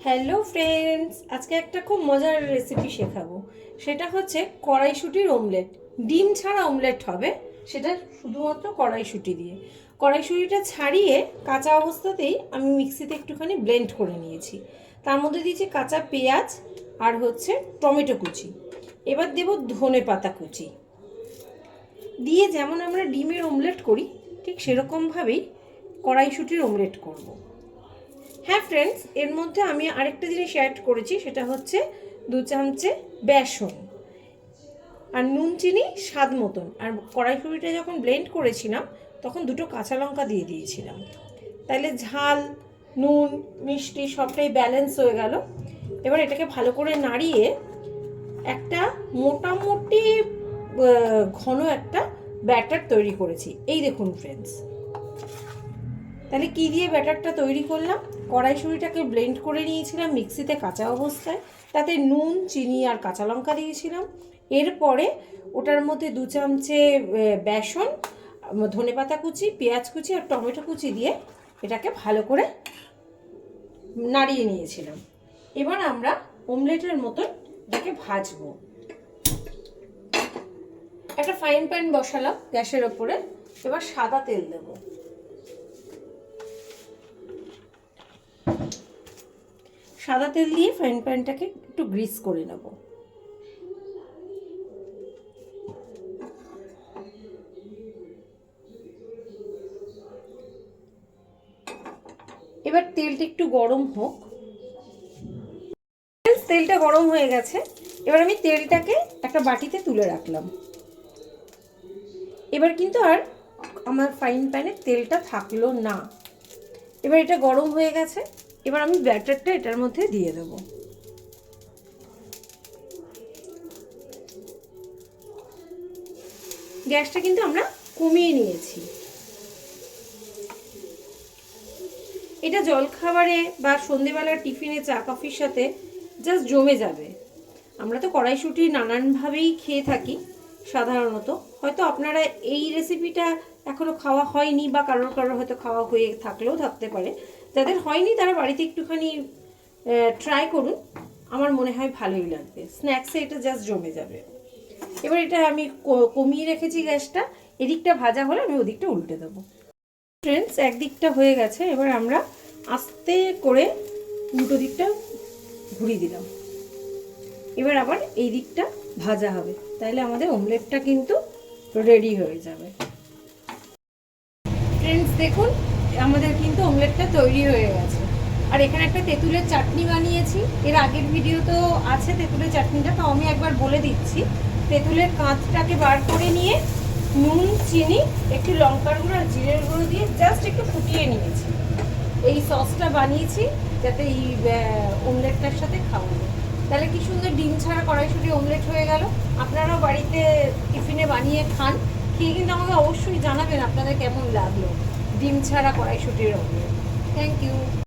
Hello friends, আজকে একটা খুব মজার রেসিপি শেখাবো। সেটা হচ্ছে কড়াইশুঁটির অমলেট। ডিম ছাড়া অমলেট হবে, সেটা শুধুমাত্র কড়াইশুঁটি দিয়ে। কড়াইশুঁটিটা ছাড়িয়ে কাঁচা অবস্থাতেই আমি মিক্সিতে একটুখানি ব্লেন্ড করে নিয়েছি। তার মধ্যে দিয়েছি কাঁচা পেঁয়াজ আর হচ্ছে টমেটো কুচি। এবার দেব ধনে পাতা কুচি দিয়ে, যেমন আমরা ডিমের অমলেট করি ঠিক সেরকমভাবেই কড়াইশুঁটির অমলেট করব। হ্যাঁ ফ্রেন্ডস, এর মধ্যে আমি আরেকটা জিনিস অ্যাড করেছি, সেটা হচ্ছে 2 চামচে বেসন আর নুন চিনি স্বাদ মতন। আর কড়াইশুঁটিটা যখন ব্লেন্ড করেছিলাম তখন 2টো কাঁচা লঙ্কা দিয়ে দিয়েছিলাম, তাহলে ঝাল নুন মিষ্টি সবটাই ব্যালেন্স হয়ে গেল। এবার এটাকে ভালো করে নাড়িয়ে একটা মোটামুটি ঘন একটা ব্যাটার তৈরি করেছি। এই দেখুন ফ্রেন্ডস, তাহলে কী দিয়ে ব্যাটারটা তৈরি করলাম? কড়াইশুঁটিটাকে ব্লেন্ড করে নিয়েছিলাম মিক্সিতে কাঁচা অবস্থায়, তাতে নুন চিনি আর কাঁচা লঙ্কা দিয়েছিলাম। এরপরে ওটার মধ্যে 2 চামচে বেসন, ধনেপাতা কুচি, পেঁয়াজ কুচি আর টমেটো কুচি দিয়ে এটাকে ভালো করে নাড়িয়ে নিয়েছিলাম। এবার আমরা অমলেটের মতন এটাকে ভাজবো। একটা ফ্রাইং প্যান বসালাম গ্যাসের ওপরে, এবার সাদা তেল দেবো। সাদা তেল দিয়ে ফ্রাইং প্যানটাকে একটু গ্রিস করে নেব। এবার তেলটা একটু গরম হোক। তেলটা গরম হয়ে গেছে, এবার আমি তেলটাকে একটা বাটিতে তুলে রাখলাম। এবার কিন্তু আর আমার ফ্রাইং প্যানে তেলটা থাকলো না। এবার এটা গরম হয়ে গেছে, এবার আমি ব্যাটারটা এটার মধ্যে দিয়ে দেব। গ্যাসটা কিন্তু আমরা কমিয়ে নিয়েছি। এটা জলখাবারে বা সন্ধেবেলার টিফিনে চা কফির সাথে জাস্ট জমে যাবে। আমরা তো কড়াইশুঁটি নানানভাবেই খেয়ে থাকি সাধারণত। হয়তো আপনারা এই রেসিপিটা এখনও খাওয়া হয়নি বা কারোর কারোর হয়তো খাওয়া হয়ে থাকলেও থাকতে পারে। যাদের হয়নি তারা বাড়িতে একটুখানি ট্রাই করুন, আমার মনে হয় ভালোই লাগবে। স্ন্যাক্সে এটা জাস্ট জমে যাবে। এবার এটা আমি কমিয়ে রেখেছি গ্যাসটা, এদিকটা ভাজা হলে আমি ওদিকটা উল্টে দেবো। ফ্রেন্ডস, একদিকটা হয়ে গেছে, এবার আমরা আস্তে করে উল্টো দিকটা ঘুরিয়ে দিলাম। এবার আবার এই দিকটা ভাজা হবে, তাহলে আমাদের অমলেটটা কিন্তু রেডি হয়ে যাবে। ফ্রেন্ডস দেখুন, আমাদের কিন্তু অমলেটটা তৈরি হয়ে গেছে। আর এখানে একটা তেঁতুলের চাটনি বানিয়েছি, এর আগের ভিডিও তো আছে তেঁতুলের চাটনিটা, তো আমি একবার বলে দিচ্ছি। তেঁতুলের কাঁচটাকে বার করে নিয়ে নুন চিনি একটু লঙ্কার গুঁড়ো আর জিরের গুঁড়ো দিয়ে জাস্ট একটু ফুটিয়ে নিয়েছি। এই সসটা বানিয়েছি যাতে এই অমলেটটার সাথে খাওয়া যায়। তাহলে কি সুন্দর ডিম ছাড়া কড়াইশুঁটি অমলেট হয়ে গেল। আপনারাও বাড়িতে টিফিনে বানিয়ে খান, খেয়ে কিন্তু আমাকে অবশ্যই জানাবেন আপনাদের কেমন লাগলো ডিম ছাড়া কড়াইশুঁটির অমলেট। Thank you.